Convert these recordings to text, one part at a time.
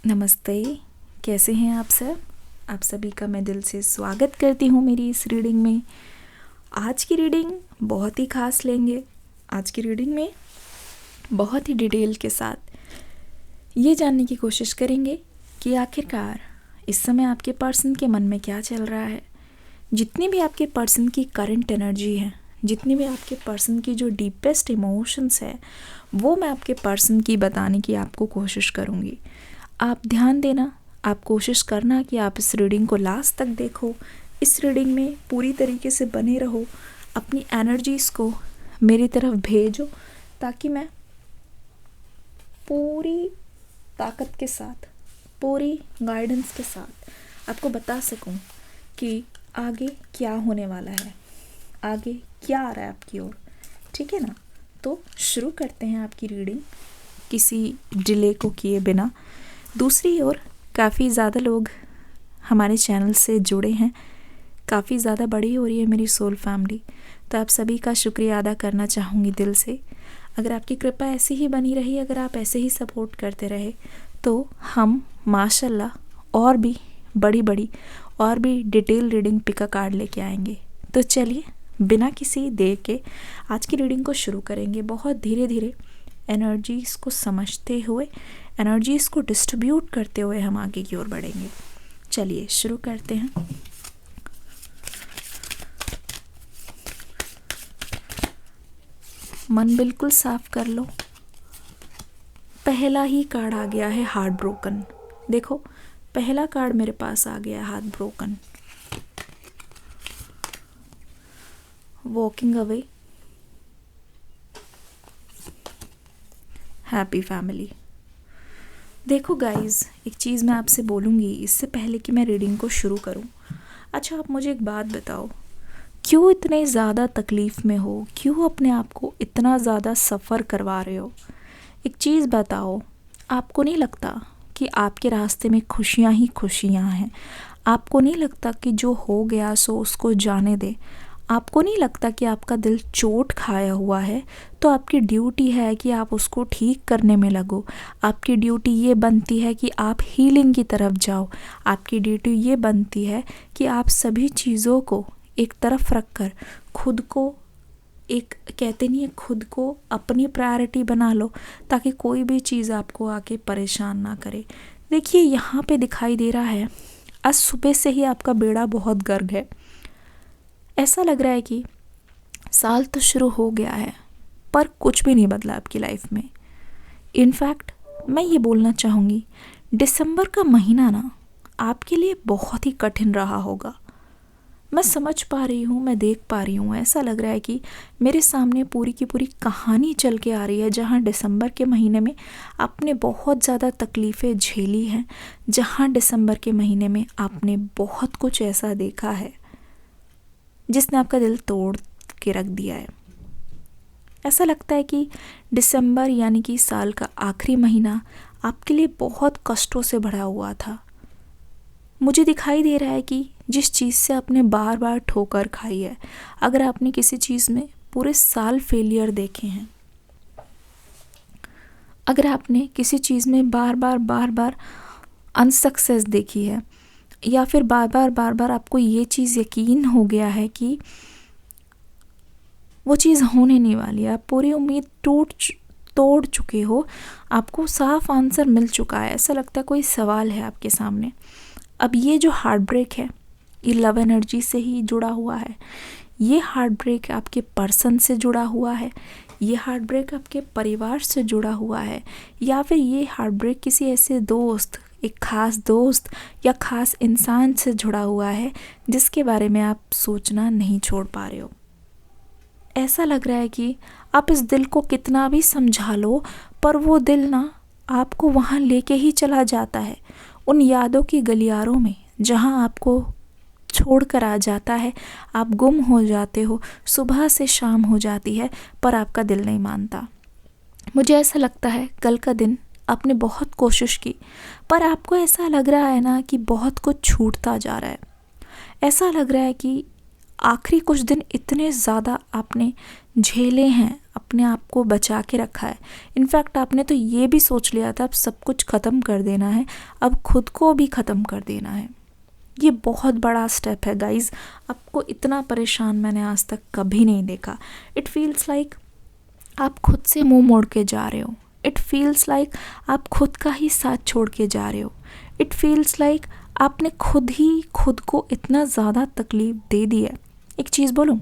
नमस्ते। कैसे हैं आप सब? आप सभी का मैं दिल से स्वागत करती हूँ मेरी इस रीडिंग में। आज की रीडिंग बहुत ही ख़ास लेंगे। आज की रीडिंग में बहुत ही डिटेल के साथ ये जानने की कोशिश करेंगे कि आखिरकार इस समय आपके पर्सन के मन में क्या चल रहा है। जितनी भी आपके पर्सन की करंट एनर्जी है, जितनी भी आपके पर्सन की जो डीपेस्ट इमोशंस है, वो मैं आपके पर्सन की बताने की आपको कोशिश करूँगी। आप ध्यान देना, आप कोशिश करना कि आप इस रीडिंग को लास्ट तक देखो। इस रीडिंग में पूरी तरीके से बने रहो, अपनी एनर्जीज़ को मेरी तरफ भेजो ताकि मैं पूरी ताकत के साथ, पूरी गाइडेंस के साथ आपको बता सकूं कि आगे क्या होने वाला है, आगे क्या आ रहा है आपकी ओर। ठीक है ना? तो शुरू करते हैं आपकी रीडिंग किसी डिले को किए बिना। दूसरी ओर काफ़ी ज़्यादा लोग हमारे चैनल से जुड़े हैं, काफ़ी ज़्यादा बड़ी हो रही है मेरी सोल फैमिली, तो आप सभी का शुक्रिया अदा करना चाहूँगी दिल से। अगर आपकी कृपा ऐसी ही बनी रही, अगर आप ऐसे ही सपोर्ट करते रहे, तो हम माशाल्लाह और भी बड़ी और भी डिटेल रीडिंग पिका कार्ड लेके आएंगे। तो चलिए बिना किसी देर के आज की रीडिंग को शुरू करेंगे। बहुत धीरे धीरे एनर्जीज़ को समझते हुए, एनर्जीज़ को डिस्ट्रीब्यूट करते हुए हम आगे की ओर बढ़ेंगे। चलिए शुरू करते हैं। मन बिल्कुल साफ कर लो। पहला ही कार्ड आ गया है हार्ट ब्रोकन। देखो, पहला कार्ड मेरे पास आ गया है heart broken. Walking away, happy family. देखो गाइस, एक चीज़ मैं आपसे बोलूँगी इससे पहले कि मैं रीडिंग को शुरू करूँ। अच्छा, आप मुझे एक बात बताओ, क्यों इतने ज़्यादा तकलीफ़ में हो? क्यों अपने आप को इतना ज़्यादा सफ़र करवा रहे हो? एक चीज़ बताओ, आपको नहीं लगता कि आपके रास्ते में खुशियाँ ही खुशियाँ हैं? आपको नहीं लगता कि जो हो गया सो उसको जाने दे? आपको नहीं लगता कि आपका दिल चोट खाया हुआ है, तो आपकी ड्यूटी है कि आप उसको ठीक करने में लगो। आपकी ड्यूटी ये बनती है कि आप हीलिंग की तरफ जाओ। आपकी ड्यूटी ये बनती है कि आप सभी चीज़ों को एक तरफ रख कर खुद को, एक कहते नहीं है, खुद को अपनी प्रायोरिटी बना लो ताकि कोई भी चीज़ आपको आके परेशान ना करे। देखिए, यहाँ पे दिखाई दे रहा है आज सुबह से ही आपका बेड़ा बहुत गर्क है। ऐसा लग रहा है कि साल तो शुरू हो गया है पर कुछ भी नहीं बदला आपकी लाइफ में। इनफैक्ट मैं ये बोलना चाहूँगी, दिसंबर का महीना ना आपके लिए बहुत ही कठिन रहा होगा। मैं समझ पा रही हूँ, मैं देख पा रही हूँ। ऐसा लग रहा है कि मेरे सामने पूरी की पूरी कहानी चल के आ रही है, जहाँ दिसंबर के महीने में आपने बहुत ज़्यादा तकलीफ़ें झेली हैं, जहाँ दिसंबर के महीने में आपने बहुत कुछ ऐसा देखा है जिसने आपका दिल तोड़ के रख दिया है। ऐसा लगता है कि दिसंबर यानी कि साल का आखिरी महीना आपके लिए बहुत कष्टों से भरा हुआ था। मुझे दिखाई दे रहा है कि जिस चीज़ से आपने बार बार ठोकर खाई है, अगर आपने किसी चीज़ में पूरे साल फेलियर देखे हैं, अगर आपने किसी चीज़ में बार बार अनसक्सेस देखी है, या फिर बार बार आपको ये चीज़ यकीन हो गया है कि वो चीज़ होने नहीं वाली है, आप पूरी उम्मीद तोड़ चुके हो, आपको साफ आंसर मिल चुका है, ऐसा लगता है कोई सवाल है आपके सामने। अब ये जो हार्ट ब्रेक है, ये लव एनर्जी से ही जुड़ा हुआ है। ये हार्ट ब्रेक आपके पर्सन से जुड़ा हुआ है, ये हार्ट ब्रेक आपके परिवार से जुड़ा हुआ है, या फिर ये हार्ट ब्रेक किसी ऐसे दोस्त, एक ख़ास दोस्त या ख़ास इंसान से जुड़ा हुआ है जिसके बारे में आप सोचना नहीं छोड़ पा रहे हो। ऐसा लग रहा है कि आप इस दिल को कितना भी समझा लो, पर वो दिल ना आपको वहाँ लेके ही चला जाता है, उन यादों की गलियारों में जहाँ आपको छोड़ कर आ जाता है। आप गुम हो जाते हो, सुबह से शाम हो जाती है, पर आपका दिल नहीं मानता। मुझे ऐसा लगता है कल का दिन आपने बहुत कोशिश की, पर आपको ऐसा लग रहा है ना कि बहुत कुछ छूटता जा रहा है। ऐसा लग रहा है कि आखिरी कुछ दिन इतने ज़्यादा आपने झेले हैं, अपने आप को बचा के रखा है। इनफैक्ट आपने तो ये भी सोच लिया था अब सब कुछ ख़त्म कर देना है, अब खुद को भी ख़त्म कर देना है। ये बहुत बड़ा स्टेप है गाइज़। आपको इतना परेशान मैंने आज तक कभी नहीं देखा। इट फील्स लाइक आप खुद से मुंह मोड़ के जा रहे हो। इट फील्स लाइक आप खुद का ही साथ छोड़ के जा रहे हो। इट फील्स लाइक आपने खुद ही खुद को इतना ज़्यादा तकलीफ़ दे दी है। एक चीज़ बोलूँ,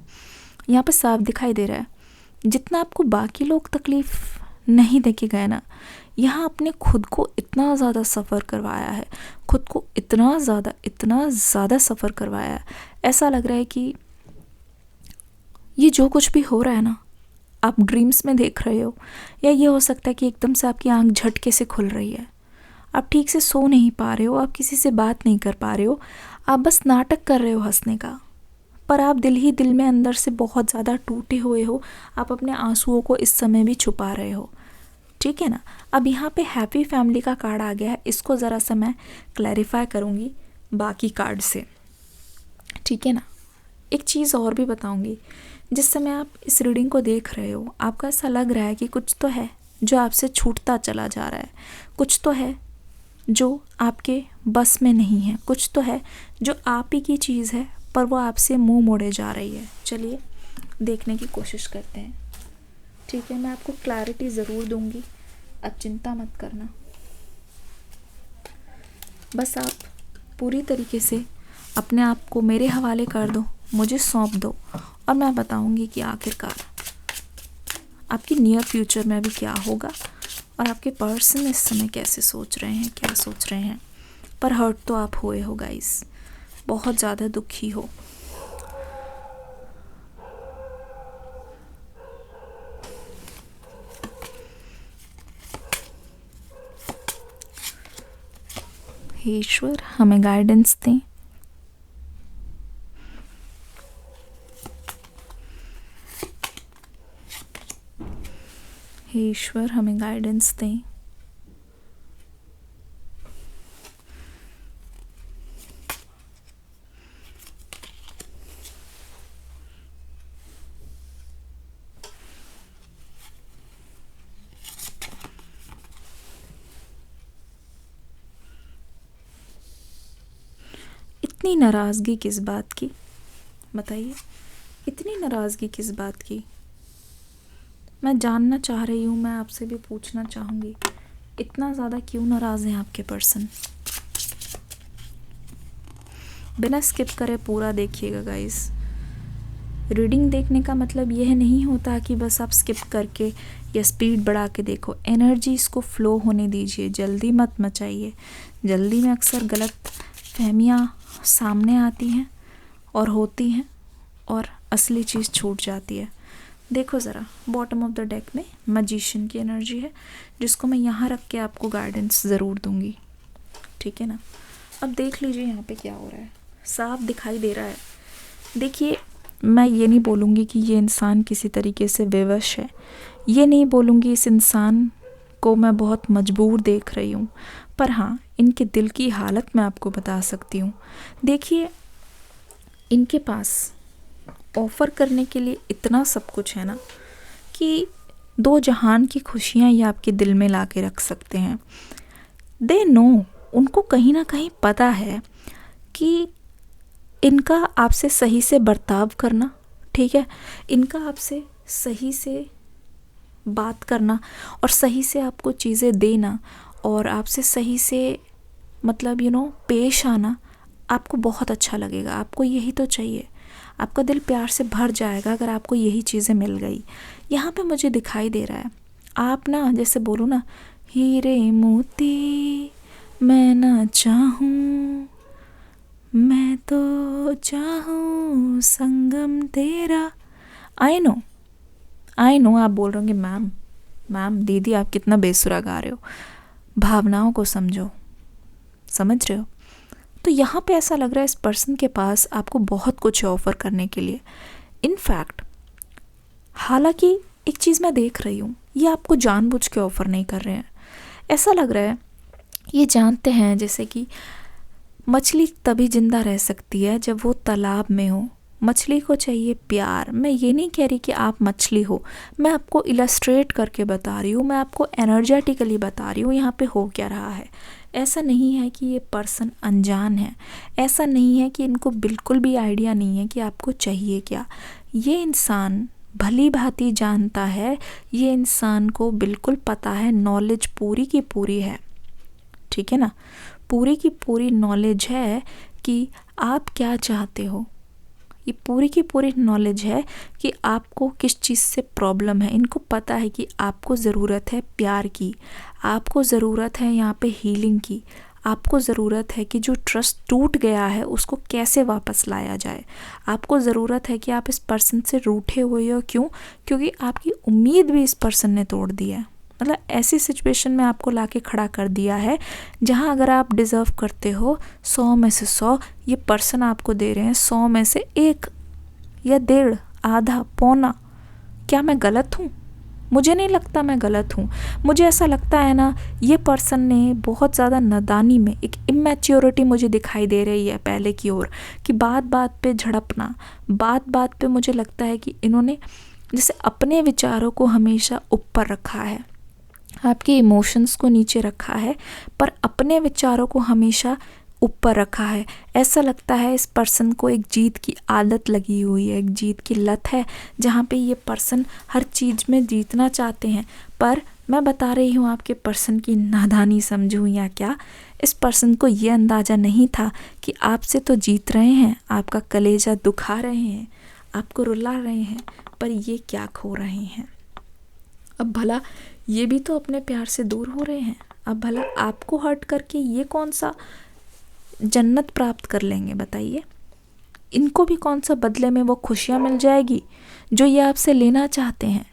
यहाँ पे साफ दिखाई दे रहा है, जितना आपको बाकी लोग तकलीफ़ नहीं दे के गए ना, यहाँ आपने खुद को इतना ज़्यादा सफ़र करवाया है, खुद को इतना ज़्यादा सफ़र करवाया है। ऐसा लग रहा है कि ये जो कुछ भी हो रहा है ना, आप ड्रीम्स में देख रहे हो, या ये हो सकता है कि एकदम से आपकी आंख झटके से खुल रही है, आप ठीक से सो नहीं पा रहे हो, आप किसी से बात नहीं कर पा रहे हो, आप बस नाटक कर रहे हो हंसने का, पर आप दिल ही दिल में अंदर से बहुत ज़्यादा टूटे हुए हो। आप अपने आंसुओं को इस समय भी छुपा रहे हो, ठीक है ना। अब यहाँ पे हैप्पी फैमिली का कार्ड आ गया है, इसको ज़रा सा मैं क्लैरिफाई करूँगी बाकी कार्ड से, ठीक है ना। एक चीज़ और भी बताऊँगी, जिस समय आप इस रीडिंग को देख रहे हो आपको ऐसा लग रहा है कि कुछ तो है जो आपसे छूटता चला जा रहा है, कुछ तो है जो आपके बस में नहीं है, कुछ तो है जो आप ही की चीज़ है पर वो आपसे मुंह मोड़े जा रही है। चलिए देखने की कोशिश करते हैं, ठीक है। मैं आपको क्लैरिटी ज़रूर दूंगी, आप चिंता मत करना। बस आप पूरी तरीके से अपने आप को मेरे हवाले कर दो, मुझे सौंप दो, और मैं बताऊंगी कि आखिरकार आपकी नियर फ्यूचर में अभी क्या होगा और आपके पर्सन इस समय कैसे सोच रहे हैं, क्या सोच रहे हैं। पर हर्ट तो आप हुए हो गाइस, बहुत ज़्यादा दुखी हो। हे ईश्वर हमें गाइडेंस दें। हे ईश्वर हमें गाइडेंस दें। इतनी नाराज़गी किस बात की, बताइए, इतनी नाराज़गी किस बात की। मैं जानना चाह रही हूँ, मैं आपसे भी पूछना चाहूँगी, इतना ज़्यादा क्यों नाराज़ हैं आपके पर्सन। बिना स्किप करे पूरा देखिएगा गाइस। रीडिंग देखने का मतलब यह नहीं होता कि बस आप स्किप करके या स्पीड बढ़ा के देखो। एनर्जी इसको फ्लो होने दीजिए, जल्दी मत मचाइए। जल्दी में अक्सर गलत फहमियाँ सामने आती हैं और होती हैं और असली चीज़ छूट जाती है। देखो ज़रा, बॉटम ऑफ द डेक में मैजिशियन की एनर्जी है, जिसको मैं यहाँ रख के आपको गाइडेंस ज़रूर दूँगी, ठीक है ना। अब देख लीजिए यहाँ पे क्या हो रहा है, साफ दिखाई दे रहा है। देखिए, मैं ये नहीं बोलूँगी कि ये इंसान किसी तरीके से विवश है, ये नहीं बोलूँगी इस इंसान को मैं बहुत मजबूर देख रही हूँ, पर हाँ, इनके दिल की हालत मैं आपको बता सकती हूँ। देखिए, इनके पास ऑफ़र करने के लिए इतना सब कुछ है ना कि दो जहान की खुशियाँ ये आपके दिल में ला के रख सकते हैं। दे नो, उनको कहीं ना कहीं पता है कि इनका आपसे सही से बर्ताव करना, ठीक है, इनका आपसे सही से बात करना और सही से आपको चीज़ें देना और आपसे सही से मतलब पेश आना आपको बहुत अच्छा लगेगा। आपको यही तो चाहिए, आपका दिल प्यार से भर जाएगा अगर आपको यही चीज़ें मिल गई। यहाँ पे मुझे दिखाई दे रहा है, आप ना जैसे बोलो ना, हीरे मोती मैं ना चाहूँ, मैं तो चाहूँ संगम तेरा। आई नो आप बोल रहे होंगे मैम दीदी आप कितना बेसुरा गा रहे हो, भावनाओं को समझ रहे हो। तो यहाँ पे ऐसा लग रहा है इस पर्सन के पास आपको बहुत कुछ ऑफ़र करने के लिए। इनफैक्ट हालांकि एक चीज़ मैं देख रही हूँ, ये आपको जानबूझ के ऑफ़र नहीं कर रहे हैं। ऐसा लग रहा है ये जानते हैं जैसे कि मछली तभी ज़िंदा रह सकती है जब वो तालाब में हो, मछली को चाहिए प्यार। मैं ये नहीं कह रही कि आप मछली हो, मैं आपको इलस्ट्रेट करके बता रही हूँ, मैं आपको एनर्जेटिकली बता रही हूँ यहाँ पे हो क्या रहा है। ऐसा नहीं है कि ये पर्सन अनजान है, ऐसा नहीं है कि इनको बिल्कुल भी आइडिया नहीं है कि आपको चाहिए क्या। ये इंसान भली भांति जानता है, ये इंसान को बिल्कुल पता है, नॉलेज पूरी की पूरी है, ठीक है ना, पूरी की पूरी नॉलेज है कि आप क्या चाहते हो। ये पूरी की पूरी नॉलेज है कि आपको किस चीज़ से प्रॉब्लम है। इनको पता है कि आपको ज़रूरत है प्यार की, आपको ज़रूरत है यहाँ पे हीलिंग की, आपको ज़रूरत है कि जो ट्रस्ट टूट गया है उसको कैसे वापस लाया जाए। आपको ज़रूरत है कि आप इस पर्सन से रूठे हुए हो, क्यों? क्योंकि आपकी उम्मीद भी इस पर्सन ने तोड़ दी है। मतलब ऐसी सिचुएशन में आपको लाके खड़ा कर दिया है जहाँ अगर आप डिज़र्व करते हो 100 में से 100, ये पर्सन आपको दे रहे हैं 100 में से 1 या 1.5, आधा, पौना। क्या मैं गलत हूँ? मुझे नहीं लगता मैं गलत हूँ। मुझे ऐसा लगता है ना, ये पर्सन ने बहुत ज़्यादा नादानी में एक इमेच्योरिटी मुझे दिखाई दे रही है पहले की ओर, कि बात बात पे झड़पना, बात बात पे मुझे लगता है कि इन्होंने जैसे अपने विचारों को हमेशा ऊपर रखा है, आपके इमोशंस को नीचे रखा है, पर अपने विचारों को हमेशा ऊपर रखा है। ऐसा लगता है इस पर्सन को एक जीत की आदत लगी हुई है, एक जीत की लत है, जहाँ पे ये पर्सन हर चीज़ में जीतना चाहते हैं। पर मैं बता रही हूँ आपके पर्सन की नादानी समझूँ या क्या, इस पर्सन को ये अंदाज़ा नहीं था कि आपसे तो जीत रहे हैं, आपका कलेजा दुखा रहे हैं, आपको रुला रहे हैं, पर ये क्या खो रहे हैं। अब भला ये भी तो अपने प्यार से दूर हो रहे हैं, अब भला आपको हर्ट करके ये कौन सा जन्नत प्राप्त कर लेंगे बताइए। इनको भी कौन सा बदले में वो खुशियाँ मिल जाएगी जो ये आपसे लेना चाहते हैं,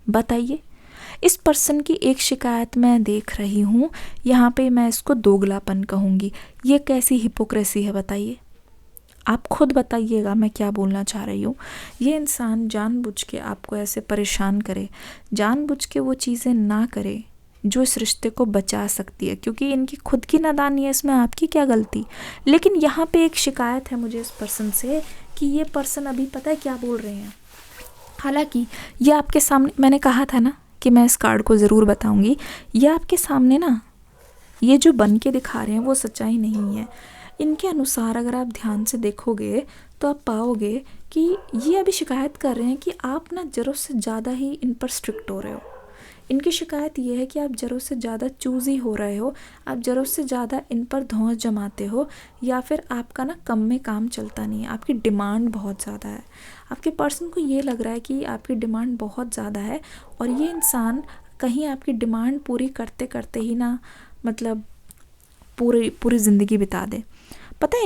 बताइए। इस पर्सन की एक शिकायत मैं देख रही हूँ, यहाँ पे मैं इसको दोगलापन कहूँगी। ये कैसी हिपोक्रेसी है बताइए, आप खुद बताइएगा मैं क्या बोलना चाह रही हूँ। ये इंसान जानबूझ के आपको ऐसे परेशान करे, जानबूझ के वो चीज़ें ना करे जो इस रिश्ते को बचा सकती है, क्योंकि इनकी खुद की नादानी है, इसमें आपकी क्या गलती। लेकिन यहाँ पे एक शिकायत है मुझे इस पर्सन से कि ये पर्सन अभी पता है क्या बोल रहे हैं। हालांकि ये आपके सामने, मैंने कहा था ना कि मैं इस कार्ड को ज़रूर बताऊँगी, ये आपके सामने ना ये जो बन के दिखा रहे हैं वो सच्चाई नहीं है। इनके अनुसार अगर आप ध्यान से देखोगे तो आप पाओगे कि ये अभी शिकायत कर रहे हैं कि आप ना ज़रूरत से ज़्यादा ही इन पर स्ट्रिक्ट हो रहे हो। इनकी शिकायत ये है कि आप ज़रूरत से ज़्यादा चूज़ी हो रहे हो, आप ज़रूरत से ज़्यादा इन पर धौंस जमाते हो, या फिर आपका ना कम में काम चलता नहीं है, आपकी डिमांड बहुत ज़्यादा है। आपके पर्सन को ये लग रहा है कि आपकी डिमांड बहुत ज़्यादा है, और ये इंसान कहीं आपकी डिमांड पूरी करते करते ही ना मतलब पूरी ज़िंदगी बिता दे। पता है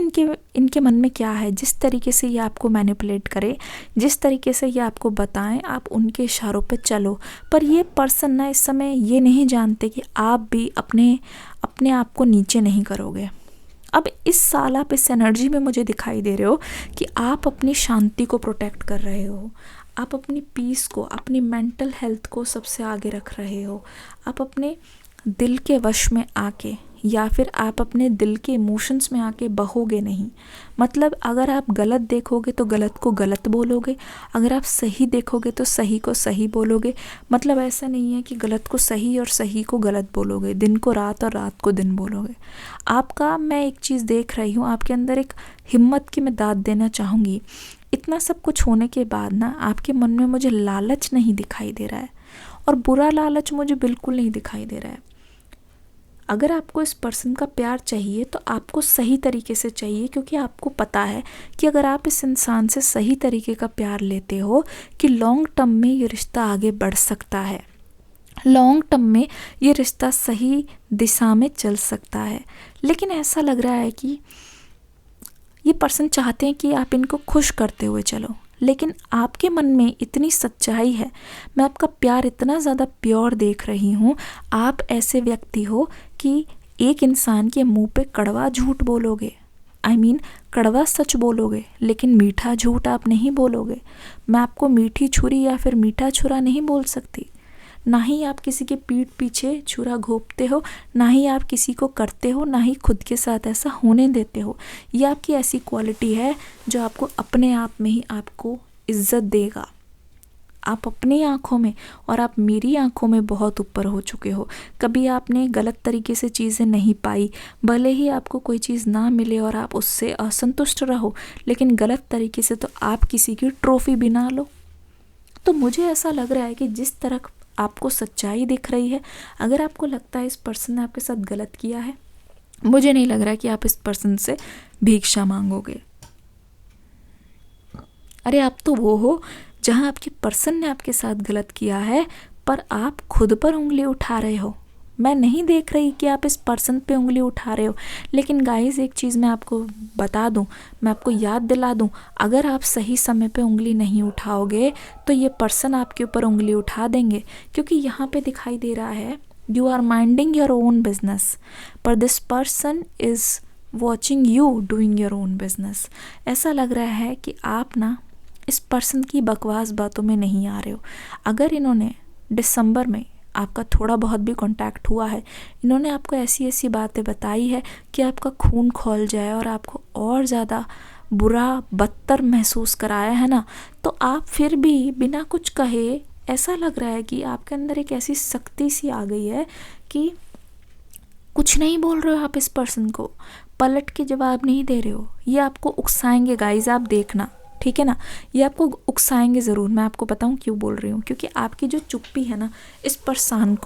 इनके मन में क्या है, जिस तरीके से ये आपको मैनिपुलेट करे, जिस तरीके से ये आपको बताएं, आप उनके इशारों पे चलो। पर ये पर्सन ना इस समय ये नहीं जानते कि आप भी अपने आप को नीचे नहीं करोगे। अब इस साल आप इस एनर्जी में मुझे दिखाई दे रहे हो कि आप अपनी शांति को प्रोटेक्ट कर रहे हो, आप अपनी पीस को, अपनी मेंटल हेल्थ को सबसे आगे रख रहे हो, आप अपने दिल के वश में आके, या फिर आप अपने दिल के इमोशंस में आके बहोगे नहीं। मतलब अगर आप गलत देखोगे तो गलत को गलत बोलोगे, अगर आप सही देखोगे तो सही को सही बोलोगे। मतलब ऐसा नहीं है कि गलत को सही और सही को गलत बोलोगे, दिन को रात और रात को दिन बोलोगे। आपका, मैं एक चीज़ देख रही हूँ आपके अंदर, एक हिम्मत की मैं दाद देना चाहूँगी। इतना सब कुछ होने के बाद ना आपके मन में मुझे लालच नहीं दिखाई दे रहा है, और बुरा लालच मुझे बिल्कुल नहीं दिखाई दे रहा है। अगर आपको इस पर्सन का प्यार चाहिए तो आपको सही तरीके से चाहिए, क्योंकि आपको पता है कि अगर आप इस इंसान से सही तरीके का प्यार लेते हो कि लॉन्ग टर्म में ये रिश्ता आगे बढ़ सकता है, लॉन्ग टर्म में ये रिश्ता सही दिशा में चल सकता है। लेकिन ऐसा लग रहा है कि ये पर्सन चाहते हैं कि आप इनको खुश करते हुए चलो, लेकिन आपके मन में इतनी सच्चाई है, मैं आपका प्यार इतना ज़्यादा प्योर देख रही हूँ। आप ऐसे व्यक्ति हो कि एक इंसान के मुंह पे कड़वा झूठ बोलोगे, कड़वा सच बोलोगे, लेकिन मीठा झूठ आप नहीं बोलोगे। मैं आपको मीठी छुरी या फिर मीठा छुरा नहीं बोल सकती, ना ही आप किसी के पीठ पीछे छुरा घोंपते हो, ना ही आप किसी को करते हो, ना ही खुद के साथ ऐसा होने देते हो। ये आपकी ऐसी क्वालिटी है जो आपको अपने आप में ही आपको इज्जत देगा। आप अपनी आँखों में और आप मेरी आँखों में बहुत ऊपर हो चुके हो। कभी आपने गलत तरीके से चीज़ें नहीं पाई, भले ही आपको कोई चीज़ ना मिले और आप उससे असंतुष्ट रहो, लेकिन गलत तरीके से तो आप किसी की ट्रॉफी भी ना लो। तो मुझे ऐसा लग रहा है कि जिस तरह आपको सच्चाई दिख रही है, अगर आपको लगता है इस पर्सन ने आपके साथ गलत किया है, मुझे नहीं लग रहा कि आप इस पर्सन से भिक्षा मांगोगे। अरे आप तो वो हो जहाँ आपके पर्सन ने आपके साथ गलत किया है, पर आप खुद पर उंगली उठा रहे हो। मैं नहीं देख रही कि आप इस पर्सन पे उंगली उठा रहे हो, लेकिन गाइस एक चीज़ मैं आपको बता दूं, मैं आपको याद दिला दूं, अगर आप सही समय पे उंगली नहीं उठाओगे तो ये पर्सन आपके ऊपर उंगली उठा देंगे। क्योंकि यहाँ पे दिखाई दे रहा है you are minding your own business, पर this person is watching you doing your own business. ऐसा लग रहा है कि आप ना इस पर्सन की बकवास बातों में नहीं आ रहे हो। अगर इन्होंने दिसंबर में आपका थोड़ा बहुत भी कांटेक्ट हुआ है, इन्होंने आपको ऐसी ऐसी बातें बताई है कि आपका खून खौल जाए और आपको और ज़्यादा बुरा बदतर महसूस कराया है ना, तो आप फिर भी बिना कुछ कहे, ऐसा लग रहा है कि आपके अंदर एक ऐसी शक्ति सी आ गई है कि कुछ नहीं बोल रहे हो आप इस पर्सन को, पलट के जवाब नहीं दे रहे हो। ये आपको उकसाएंगे गाइज, आप देखना, ठीक है ना, ये आपको उकसाएंगे ज़रूर। मैं आपको बताऊं क्यों बोल रही हूँ, क्योंकि आपकी जो चुप्पी है ना इस पर्सन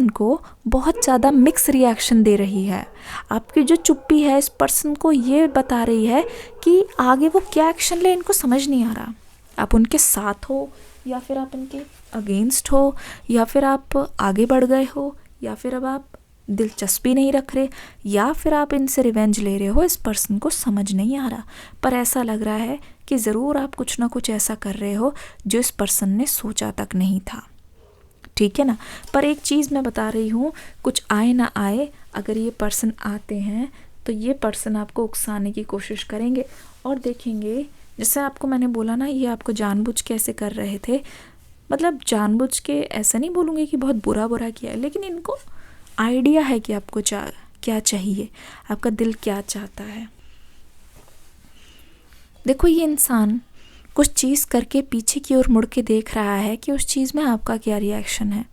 को बहुत ज़्यादा मिक्स रिएक्शन दे रही है। आपकी जो चुप्पी है इस पर्सन को ये बता रही है कि आगे वो क्या एक्शन ले, इनको समझ नहीं आ रहा। आप उनके साथ हो या फिर आप उनके अगेंस्ट हो, या फिर आप आगे बढ़ गए हो, या फिर अब आप दिलचस्पी नहीं रख रहे, या फिर आप इनसे रिवेंज ले रहे हो, इस पर्सन को समझ नहीं आ रहा। पर ऐसा लग रहा है कि ज़रूर आप कुछ ना कुछ ऐसा कर रहे हो जो इस पर्सन ने सोचा तक नहीं था, ठीक है ना। पर एक चीज़ मैं बता रही हूँ, कुछ आए ना आए, अगर ये पर्सन आते हैं तो ये पर्सन आपको उकसाने की कोशिश करेंगे और देखेंगे, जैसे आपको मैंने बोला ना, ये आपको जानबूझ के ऐसे कर रहे थे। मतलब जानबूझ के ऐसा नहीं बोलूँगी कि बहुत बुरा किया है, लेकिन इनको आइडिया है कि आपको क्या चाहिए, आपका दिल क्या चाहता है। देखो ये इंसान कुछ चीज़ करके पीछे की ओर मुड़ के देख रहा है कि उस चीज़ में आपका क्या रिएक्शन है।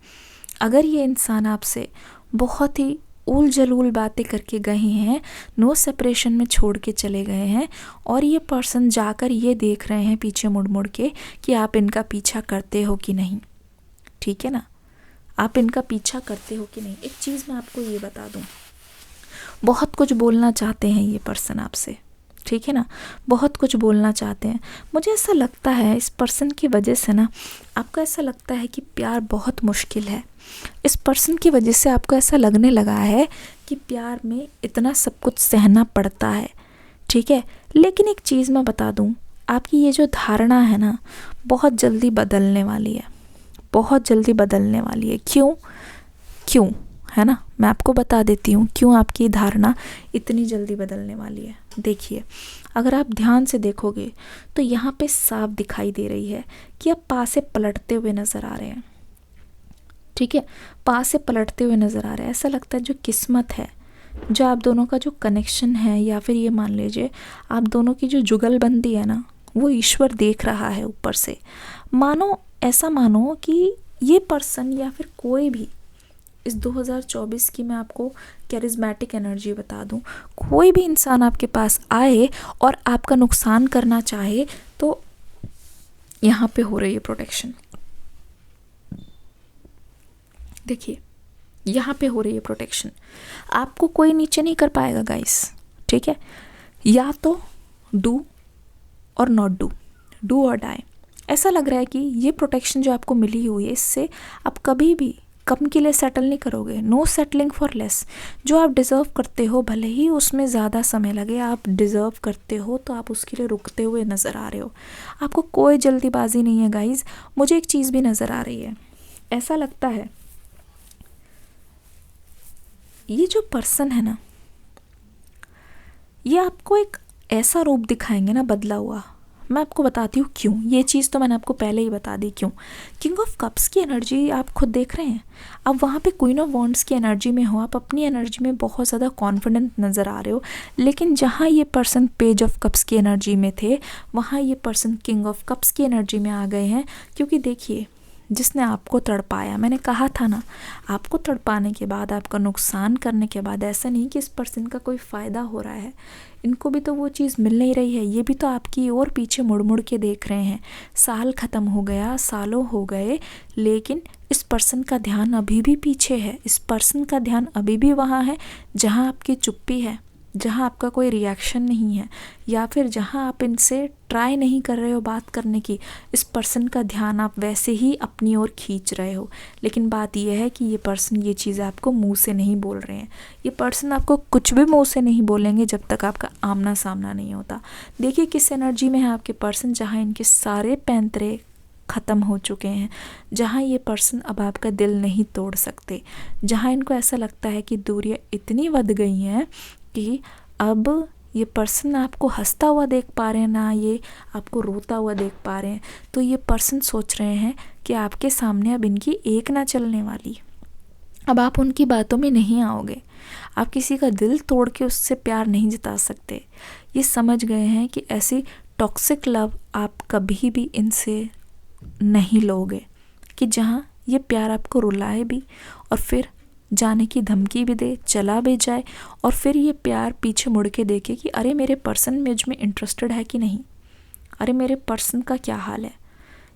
अगर ये इंसान आपसे बहुत ही उल जलूल बातें करके गए हैं, नो सेपरेशन में छोड़ के चले गए हैं, और ये पर्सन जाकर ये देख रहे हैं पीछे मुड़ मुड़ के कि आप इनका पीछा करते हो कि नहीं, ठीक है ना, आप इनका पीछा करते हो कि नहीं। एक चीज़ मैं आपको ये बता दूं, बहुत कुछ बोलना चाहते हैं ये पर्सन आपसे, ठीक है ना, बहुत कुछ बोलना चाहते हैं। मुझे ऐसा लगता है इस पर्सन की वजह से ना, आपको ऐसा लगता है कि प्यार बहुत मुश्किल है। इस पर्सन की वजह से आपको ऐसा लगने लगा है कि प्यार में इतना सब कुछ सहना पड़ता है, ठीक है। लेकिन एक चीज़ मैं बता दूं, आपकी ये जो धारणा है ना बहुत जल्दी बदलने वाली है, बहुत जल्दी बदलने वाली है। क्यों है ना, मैं आपको बता देती हूँ क्यों आपकी धारणा इतनी जल्दी बदलने वाली है। देखिए, अगर आप ध्यान से देखोगे तो यहाँ पे साफ दिखाई दे रही है कि आप पास से पलटते हुए नज़र आ रहे हैं, ठीक है, पास से पलटते हुए नज़र आ रहे हैं। ऐसा लगता है जो किस्मत है, जो आप दोनों का जो कनेक्शन है, या फिर ये मान लीजिए आप दोनों की जो जुगलबंदी है ना, वो ईश्वर देख रहा है ऊपर से। ऐसा मानो कि ये पर्सन या फिर कोई भी इस 2024 की मैं आपको कैरिज्मेटिक एनर्जी बता दूं, कोई भी इंसान आपके पास आए और आपका नुकसान करना चाहे तो यहाँ पे हो रही है प्रोटेक्शन। देखिए यहाँ पे हो रही है प्रोटेक्शन, आपको कोई नीचे नहीं कर पाएगा गाइस, ठीक है। या तो डू और नॉट डू और डाई। ऐसा लग रहा है कि ये प्रोटेक्शन जो आपको मिली हुई है, इससे आप कभी भी कम के लिए सेटल नहीं करोगे। No settling for less. जो आप डिज़र्व करते हो, भले ही उसमें ज़्यादा समय लगे, आप डिज़र्व करते हो तो आप उसके लिए रुकते हुए नज़र आ रहे हो। आपको कोई जल्दीबाजी नहीं है गाइज। मुझे एक चीज़ भी नज़र आ रही है, ऐसा लगता है ये जो पर्सन है ना, ये आपको एक ऐसा रूप दिखाएंगे ना बदला हुआ। मैं आपको बताती हूँ क्यों। ये चीज़ तो मैंने आपको पहले ही बता दी क्यों। किंग ऑफ कप्स की एनर्जी आप खुद देख रहे हैं, आप वहाँ पे क्वीन ऑफ वॉन्ड्स की एनर्जी में हो, आप अपनी एनर्जी में बहुत ज़्यादा कॉन्फिडेंट नज़र आ रहे हो। लेकिन जहाँ ये पर्सन पेज ऑफ कप्स की एनर्जी में थे, वहाँ ये पर्सन किंग ऑफ कप्स की एनर्जी में आ गए हैं। क्योंकि देखिए, जिसने आपको तड़पाया, मैंने कहा था ना, आपको तड़पाने के बाद, आपका नुकसान करने के बाद, ऐसा नहीं कि इस पर्सन का कोई फ़ायदा हो रहा है, इनको भी तो वो चीज़ मिल नहीं रही है। ये भी तो आपकी ओर पीछे मुड़ मुड़ के देख रहे हैं। साल ख़त्म हो गया, सालों हो गए, लेकिन इस पर्सन का ध्यान अभी भी पीछे है। इस पर्सन का ध्यान अभी भी वहाँ है जहाँ आपकी चुप्पी है, जहाँ आपका कोई रिएक्शन नहीं है, या फिर जहाँ आप इनसे ट्राई नहीं कर रहे हो बात करने की। इस पर्सन का ध्यान आप वैसे ही अपनी ओर खींच रहे हो। लेकिन बात यह है कि ये पर्सन ये चीज़ आपको मुंह से नहीं बोल रहे हैं। ये पर्सन आपको कुछ भी मुंह से नहीं बोलेंगे जब तक आपका आमना सामना नहीं होता। देखिए किस एनर्जी में है आपके पर्सन, जहाँ इनके सारे पैंतरे ख़त्म हो चुके हैं, जहाँ ये पर्सन अब आपका दिल नहीं तोड़ सकते, जहाँ इनको ऐसा लगता है कि दूरियाँ इतनी बढ़ गई हैं कि अब ये पर्सन आपको हंसता हुआ देख पा रहे हैं ना, ये आपको रोता हुआ देख पा रहे हैं। तो ये पर्सन सोच रहे हैं कि आपके सामने अब इनकी एक ना चलने वाली, अब आप उनकी बातों में नहीं आओगे, आप किसी का दिल तोड़ के उससे प्यार नहीं जता सकते। ये समझ गए हैं कि ऐसी टॉक्सिक लव आप कभी भी इनसे नहीं लोगे, कि जहाँ ये प्यार आपको रुलाए भी और फिर जाने की धमकी भी दे, चला भी जाए, और फिर ये प्यार पीछे मुड़ के देखे कि अरे मेरे पर्सन मुझ में इंटरेस्टेड है कि नहीं, अरे मेरे पर्सन का क्या हाल है।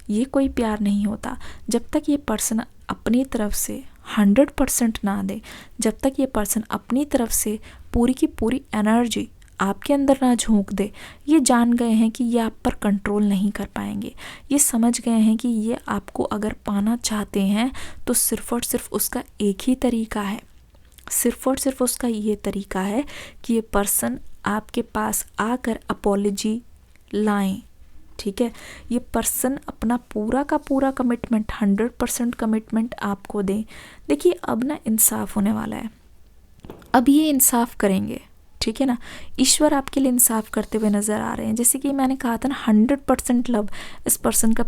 ये कोई प्यार नहीं होता जब तक ये पर्सन अपनी तरफ से 100% ना दे, जब तक ये पर्सन अपनी तरफ से पूरी की पूरी एनर्जी आपके अंदर ना झोंक दे। ये जान गए हैं कि ये आप पर कंट्रोल नहीं कर पाएंगे। ये समझ गए हैं कि ये आपको अगर पाना चाहते हैं तो सिर्फ़ और सिर्फ उसका एक ही तरीका है, सिर्फ़ और सिर्फ उसका ये तरीका है कि ये पर्सन आपके पास आकर अपॉलॉजी लाएं। ठीक है, ये पर्सन अपना पूरा का पूरा कमिटमेंट, 100% कमिटमेंट आपको दें। देखिए अब ना इंसाफ होने वाला है, अब ये इंसाफ करेंगे। ठीक है ना, ईश्वर आपके लिए इंसाफ करते हुए नज़र आ रहे हैं। जैसे कि मैंने कहा था ना, 100% लव, इस पर्सन का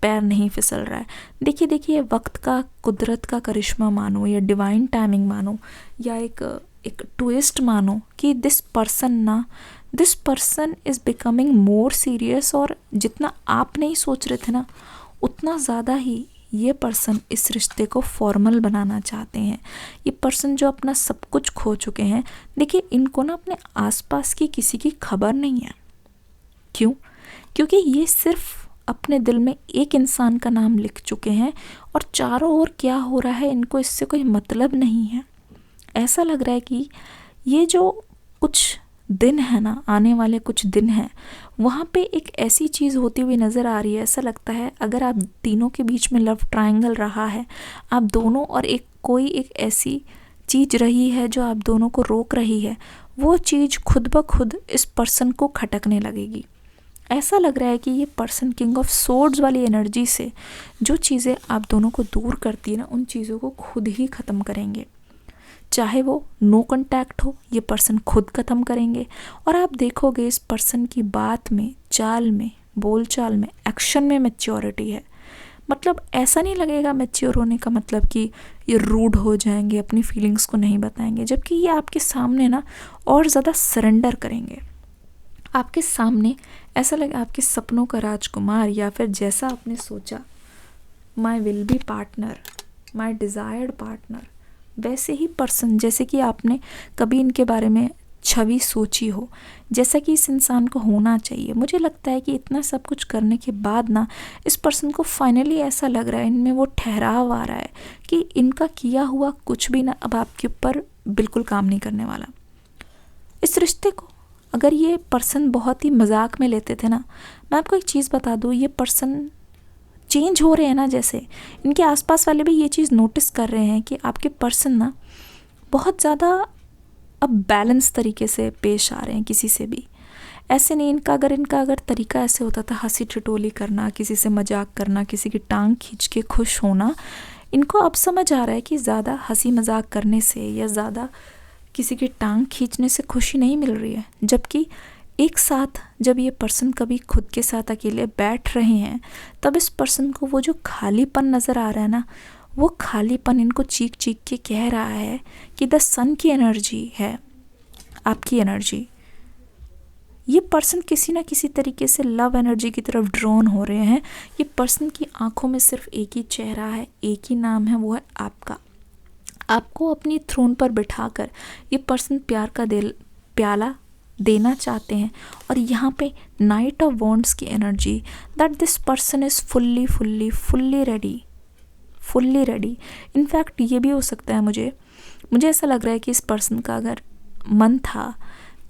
पैर नहीं फिसल रहा है। देखिए वक्त का, कुदरत का करिश्मा मानो या डिवाइन टाइमिंग मानो या एक ट्विस्ट मानो कि this person is becoming more serious. और जितना आप नहीं सोच रहे थे ना, उतना ज़्यादा ही ये पर्सन इस रिश्ते को फॉर्मल बनाना चाहते हैं। ये पर्सन जो अपना सब कुछ खो चुके हैं, देखिए इनको ना अपने आसपास की किसी की खबर नहीं है। क्यों? क्योंकि ये सिर्फ अपने दिल में एक इंसान का नाम लिख चुके हैं और चारों ओर क्या हो रहा है इनको इससे कोई मतलब नहीं है। ऐसा लग रहा है कि ये जो कुछ दिन है ना, आने वाले कुछ दिन हैं, वहाँ पे एक ऐसी चीज़ होती हुई नज़र आ रही है। ऐसा लगता है अगर आप तीनों के बीच में लव ट्रायंगल रहा है, आप दोनों और कोई एक ऐसी चीज़ रही है जो आप दोनों को रोक रही है, वो चीज़ खुद ब खुद इस पर्सन को खटकने लगेगी। ऐसा लग रहा है कि ये पर्सन किंग ऑफ सोर्ड्स वाली एनर्जी से जो चीज़ें आप दोनों को दूर करती है ना, उन चीज़ों को खुद ही ख़त्म करेंगे। चाहे वो नो कांटेक्ट हो, ये पर्सन खुद ख़त्म करेंगे। और आप देखोगे इस पर्सन की बात में, चाल में, बोलचाल में, एक्शन में मैच्योरिटी है। मतलब ऐसा नहीं लगेगा मैच्योर होने का मतलब कि ये रूड हो जाएंगे, अपनी फीलिंग्स को नहीं बताएंगे, जबकि ये आपके सामने ना और ज़्यादा सरेंडर करेंगे। आपके सामने ऐसा लगे आपके सपनों का राजकुमार, या फिर जैसा आपने सोचा my will be partner, my desired partner, वैसे ही पर्सन जैसे कि आपने कभी इनके बारे में छवि सोची हो, जैसा कि इस इंसान को होना चाहिए। मुझे लगता है कि इतना सब कुछ करने के बाद ना इस पर्सन को फाइनली ऐसा लग रहा है, इनमें वो ठहराव आ रहा है कि इनका किया हुआ कुछ भी ना अब आपके ऊपर बिल्कुल काम नहीं करने वाला। इस रिश्ते को अगर ये पर्सन बहुत ही मजाक में लेते थे ना, मैं आपको एक चीज़ बता दूँ, ये पर्सन चेंज हो रहे हैं ना, जैसे इनके आसपास वाले भी ये चीज़ नोटिस कर रहे हैं कि आपके पर्सन ना बहुत ज़्यादा अब बैलेंस तरीके से पेश आ रहे हैं किसी से भी। ऐसे नहीं, इनका अगर तरीका ऐसे होता था हंसी ठिठोली करना, किसी से मजाक करना, किसी की टांग खींच के खुश होना, इनको अब समझ आ रहा है कि ज़्यादा हंसी मजाक करने से या ज़्यादा किसी की टांग खींचने से खुशी नहीं मिल रही है, जबकि एक साथ जब ये पर्सन कभी खुद के साथ अकेले बैठ रहे हैं, तब इस पर्सन को वो जो खालीपन नज़र आ रहा है ना, वो खालीपन इनको चीख चीख के कह रहा है कि द सन की एनर्जी है आपकी एनर्जी। ये पर्सन किसी ना किसी तरीके से लव एनर्जी की तरफ ड्रॉन हो रहे हैं। ये पर्सन की आंखों में सिर्फ एक ही चेहरा है, एक ही नाम है, वो है आपका। आपको अपनी थ्रोन पर बिठाकर ये पर्सन प्यार का प्याला देना चाहते हैं। और यहाँ पे नाइट ऑफ वॉन्ड्स की energy, that this person is fully ready. In fact ये भी हो सकता है, मुझे ऐसा लग रहा है कि इस पर्सन का अगर मन था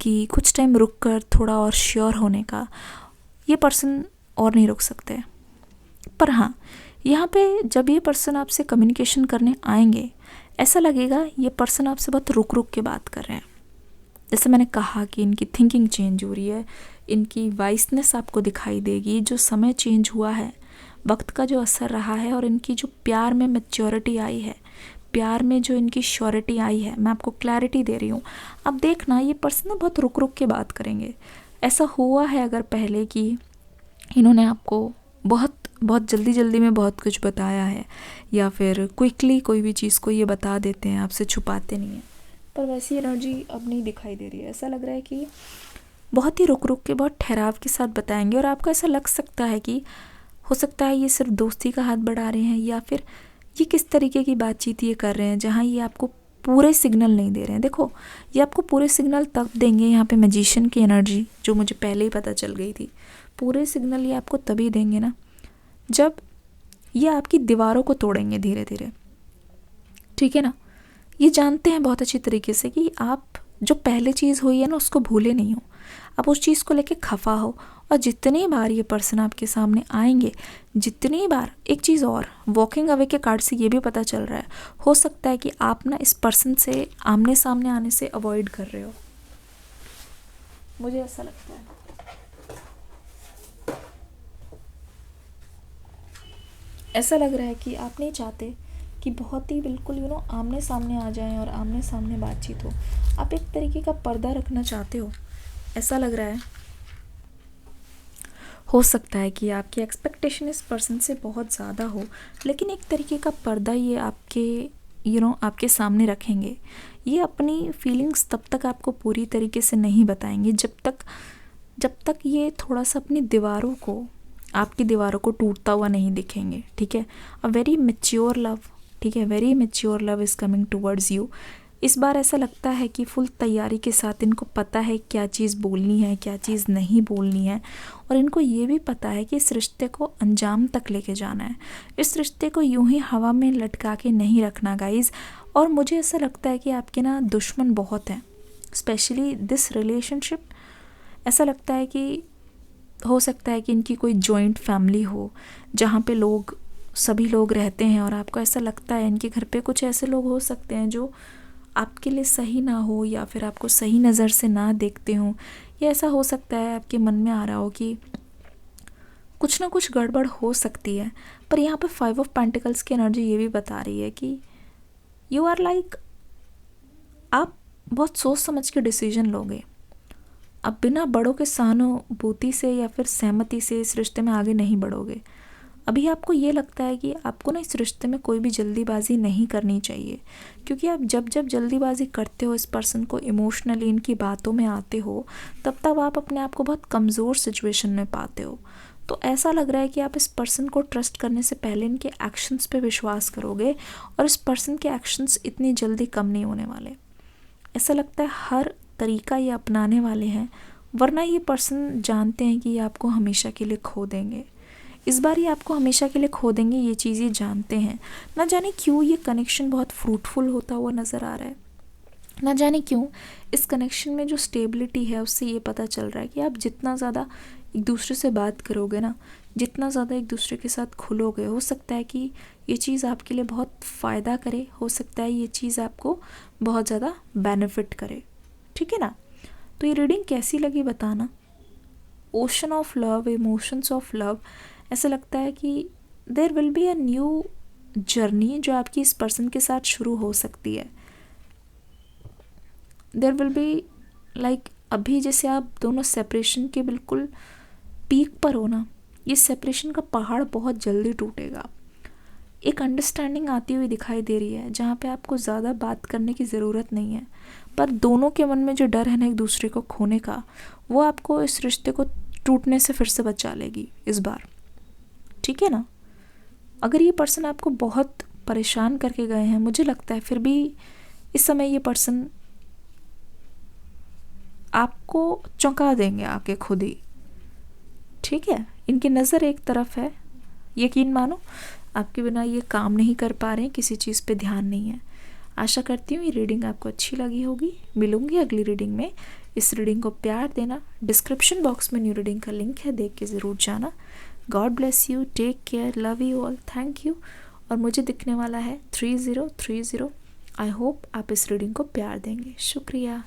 कि कुछ टाइम रुक कर थोड़ा और श्योर होने का, ये पर्सन और नहीं रुक सकते। पर हाँ, यहाँ पे जब ये पर्सन आपसे कम्युनिकेशन करने आएंगे, ऐसा लगेगा ये पर्सन आपसे बहुत रुक रुक के बात कर रहे हैं। जैसे मैंने कहा कि इनकी थिंकिंग चेंज हो रही है, इनकी वाइसनेस आपको दिखाई देगी। जो समय चेंज हुआ है, वक्त का जो असर रहा है, और इनकी जो प्यार में मैच्योरिटी आई है, प्यार में जो इनकी श्योरिटी आई है, मैं आपको क्लैरिटी दे रही हूँ। अब देखना, ये पर्सन ना बहुत रुक रुक के बात करेंगे। ऐसा हुआ है अगर पहले कि इन्होंने आपको बहुत जल्दी में बहुत कुछ बताया है, या फिर क्विकली कोई भी चीज़ को ये बता देते हैं, आपसे छुपाते नहीं हैं, पर वैसी एनर्जी अब नहीं दिखाई दे रही है। ऐसा लग रहा है कि बहुत ही रुक रुक के, बहुत ठहराव के साथ बताएंगे। और आपको ऐसा लग सकता है कि हो सकता है ये सिर्फ दोस्ती का हाथ बढ़ा रहे हैं, या फिर ये किस तरीके की बातचीत ये कर रहे हैं जहाँ ये आपको पूरे सिग्नल नहीं दे रहे हैं। देखो, ये आपको पूरे सिग्नल तब देंगे, यहाँ पे मैजिशियन की एनर्जी जो मुझे पहले ही पता चल गई थी, पूरे सिग्नल ये आपको तभी देंगे ना जब ये आपकी दीवारों को तोड़ेंगे धीरे धीरे। ठीक है ना? ये जानते हैं बहुत अच्छी तरीके से कि आप जो पहले चीज़ हुई है ना, उसको भूले नहीं हो, आप उस चीज़ को लेके खफा हो। और जितनी बार ये पर्सन आपके सामने आएंगे, जितनी बार, एक चीज़ और, वॉकिंग अवे के कार्ड से ये भी पता चल रहा है, हो सकता है कि आप ना इस पर्सन से आमने सामने आने से अवॉइड कर रहे हो, मुझे ऐसा लगता है। ऐसा लग रहा है कि आप नहीं चाहते कि बहुत ही बिल्कुल आमने सामने आ जाएं और आमने सामने बातचीत हो। आप एक तरीके का पर्दा रखना चाहते हो, ऐसा लग रहा है। हो सकता है कि आपकी एक्सपेक्टेशन इस पर्सन से बहुत ज़्यादा हो, लेकिन एक तरीके का पर्दा ये आपके आपके सामने रखेंगे। ये अपनी फीलिंग्स तब तक आपको पूरी तरीके से नहीं बताएंगे जब तक ये थोड़ा सा अपनी दीवारों को, आपकी दीवारों को टूटता हुआ नहीं दिखेंगे। ठीक है? अ वेरी मैच्योर लव, ठीक है, very mature love is coming towards you. इस बार ऐसा लगता है कि फुल तैयारी के साथ इनको पता है क्या चीज़ बोलनी है, क्या चीज़ नहीं बोलनी है, और इनको ये भी पता है कि इस रिश्ते को अंजाम तक लेके जाना है। इस रिश्ते को यूं ही हवा में लटका के नहीं रखना गाइज़। और मुझे ऐसा लगता है कि आपके ना दुश्मन बहुत हैं, स्पेशली दिस रिलेशनशिप। ऐसा लगता है कि हो सकता है कि इनकी कोई जॉइंट फैमिली हो जहाँ पे सभी लोग रहते हैं, और आपको ऐसा लगता है इनके घर पे कुछ ऐसे लोग हो सकते हैं जो आपके लिए सही ना हो, या फिर आपको सही नज़र से ना देखते हों। या ऐसा हो सकता है आपके मन में आ रहा हो कि कुछ ना कुछ गड़बड़ हो सकती है। पर यहाँ पे 5 ऑफ पेंटिकल्स की एनर्जी ये भी बता रही है कि यू आर लाइक, आप बहुत सोच समझ के डिसीजन लोगे। अब बिना बड़ों के सहानुभूति से या फिर सहमति से इस रिश्ते में आगे नहीं बढ़ोगे। अभी आपको ये लगता है कि आपको ना इस रिश्ते में कोई भी जल्दीबाजी नहीं करनी चाहिए, क्योंकि आप जब जल्दीबाजी करते हो, इस पर्सन को इमोशनली इनकी बातों में आते हो, तब आप अपने आप को बहुत कमज़ोर सिचुएशन में पाते हो। तो ऐसा लग रहा है कि आप इस पर्सन को ट्रस्ट करने से पहले इनके एक्शंस पे विश्वास करोगे, और इस पर्सन के एक्शंस इतनी जल्दी कम नहीं होने वाले। ऐसा लगता है हर तरीका ये अपनाने वाले हैं, वरना ये पर्सन जानते हैं कि ये आपको हमेशा के लिए खो देंगे। इस बार ये आपको हमेशा के लिए खो देंगे, ये चीज़ ये जानते हैं। ना जाने क्यों ये कनेक्शन बहुत फ्रूटफुल होता हुआ नज़र आ रहा है। ना जाने क्यों इस कनेक्शन में जो स्टेबिलिटी है, उससे ये पता चल रहा है कि आप जितना ज़्यादा एक दूसरे से बात करोगे ना, जितना ज़्यादा एक दूसरे के साथ खुलोगे, हो सकता है कि ये चीज़ आपके लिए बहुत फ़ायदा करे, हो सकता है ये चीज़ आपको बहुत ज़्यादा बेनिफिट करे। ठीक है ना? तो ये रीडिंग कैसी लगी बताना। Ocean of love, emotions of love, ऐसा लगता है कि there will be a new journey जो आपकी इस पर्सन के साथ शुरू हो सकती है। देयर विल बी लाइक अभी जैसे आप दोनों सेपरेशन के बिल्कुल पीक पर हो ना, ये सेपरेशन का पहाड़ बहुत जल्दी टूटेगा। एक अंडरस्टैंडिंग आती हुई दिखाई दे रही है जहाँ पे आपको ज़्यादा बात करने की ज़रूरत नहीं है, पर दोनों के मन में जो डर है ना एक दूसरे को खोने का, वो आपको इस रिश्ते को टूटने से फिर से बचा लेगी इस बार। ठीक है ना? अगर ये पर्सन आपको बहुत परेशान करके गए हैं, मुझे लगता है फिर भी इस समय ये पर्सन आपको चौंका देंगे आके खुद ही। ठीक है, इनकी नज़र एक तरफ है, यकीन मानो आपके बिना ये काम नहीं कर पा रहे हैं, किसी चीज़ पे ध्यान नहीं है। आशा करती हूँ ये रीडिंग आपको अच्छी लगी होगी। मिलूंगी अगली रीडिंग में। इस रीडिंग को प्यार देना। डिस्क्रिप्शन बॉक्स में न्यू रीडिंग का लिंक है, देख के ज़रूर जाना। God bless you, take care, love you all, thank you. और मुझे दिखने वाला है 3030। आई होप आप इस रीडिंग को प्यार देंगे। शुक्रिया।